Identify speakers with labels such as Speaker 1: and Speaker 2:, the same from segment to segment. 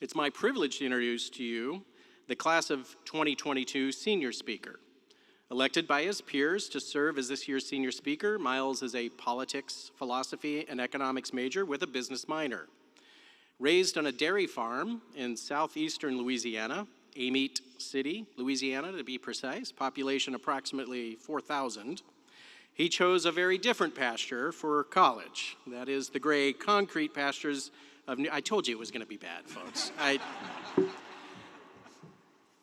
Speaker 1: It's my privilege to introduce to you the class of 2022 senior speaker. Elected by his peers to serve as this year's senior speaker, Miles is a politics, philosophy, and economics major with a business minor. Raised on a dairy farm in southeastern Louisiana, Amite City, Louisiana to be precise, population approximately 4,000, he chose a very different pasture for college. That is the gray concrete pastures of I told you it was going to be bad, folks.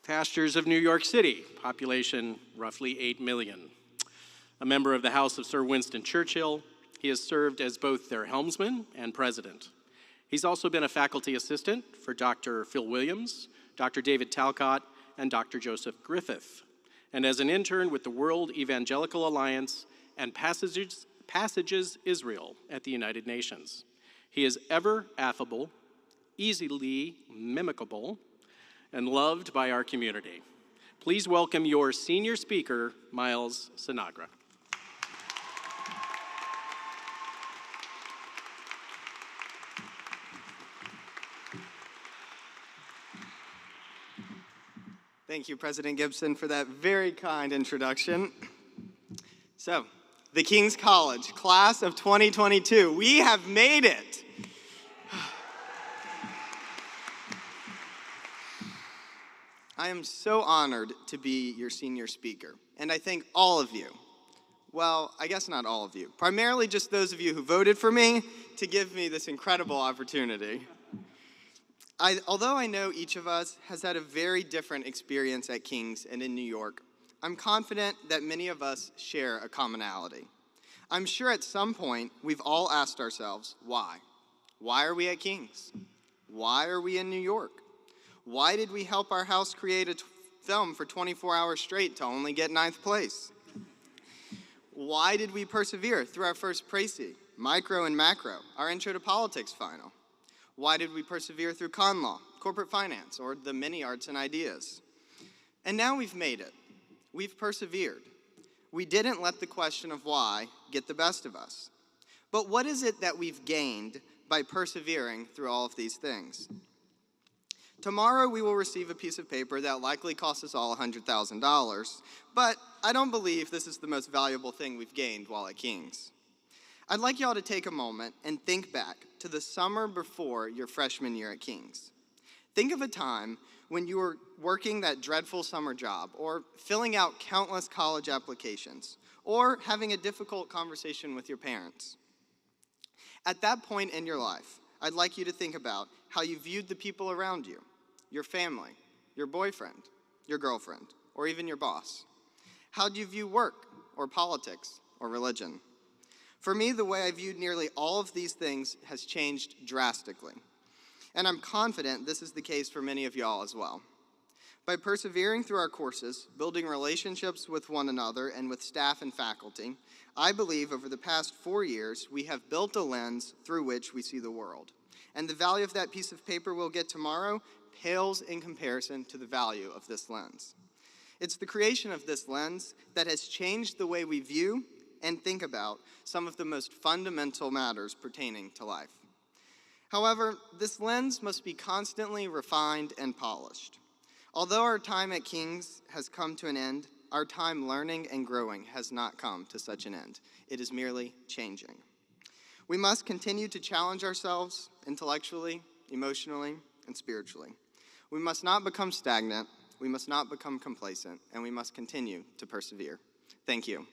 Speaker 1: Pastures of New York City, population roughly 8 million. A member of the House of Sir Winston Churchill, he has served as both their helmsman and president. He's also been a faculty assistant for Dr. Phil Williams, Dr. David Talcott, and Dr. Joseph Griffith, and as an intern with the World Evangelical Alliance and Passages Israel at the United Nations. He is ever affable, easily mimicable, and loved by our community. Please welcome your senior speaker, Miles Sinagra.
Speaker 2: Thank you, President Gibson, for that very kind introduction. So, the King's College, class of 2022, we have made it. I am so honored to be your senior speaker, and I thank all of you. Well, I guess not all of you, primarily just those of you who voted for me to give me this incredible opportunity. Although I know each of us has had a very different experience at King's and in New York, I'm confident that many of us share a commonality. I'm sure at some point we've all asked ourselves, why? Why are we at King's? Why are we in New York? Why did we help our house create a film for 24 hours straight to only get 9th place? Why did we persevere through our first Précis, Micro and Macro, our Intro to Politics final? Why did we persevere through con law, corporate finance, or the many arts and ideas? And now we've made it. We've persevered. We didn't let the question of why get the best of us. But what is it that we've gained by persevering through all of these things? Tomorrow we will receive a piece of paper that likely costs us all $100,000, but I don't believe this is the most valuable thing we've gained while at King's. I'd like y'all to take a moment and think back to the summer before your freshman year at King's. Think of a time when you were working that dreadful summer job, or filling out countless college applications, or having a difficult conversation with your parents. At that point in your life, I'd like you to think about how you viewed the people around you, your family, your boyfriend, your girlfriend, or even your boss. How do you view work, or politics, or religion? For me, the way I viewed nearly all of these things has changed drastically. And I'm confident this is the case for many of y'all as well. By persevering through our courses, building relationships with one another and with staff and faculty, I believe over the past 4 years, we have built a lens through which we see the world. And the value of that piece of paper we'll get tomorrow pales in comparison to the value of this lens. It's the creation of this lens that has changed the way we view and think about some of the most fundamental matters pertaining to life. However, this lens must be constantly refined and polished. Although our time at King's has come to an end, our time learning and growing has not come to such an end. It is merely changing. We must continue to challenge ourselves intellectually, emotionally, and spiritually. We must not become stagnant, we must not become complacent, and we must continue to persevere. Thank you.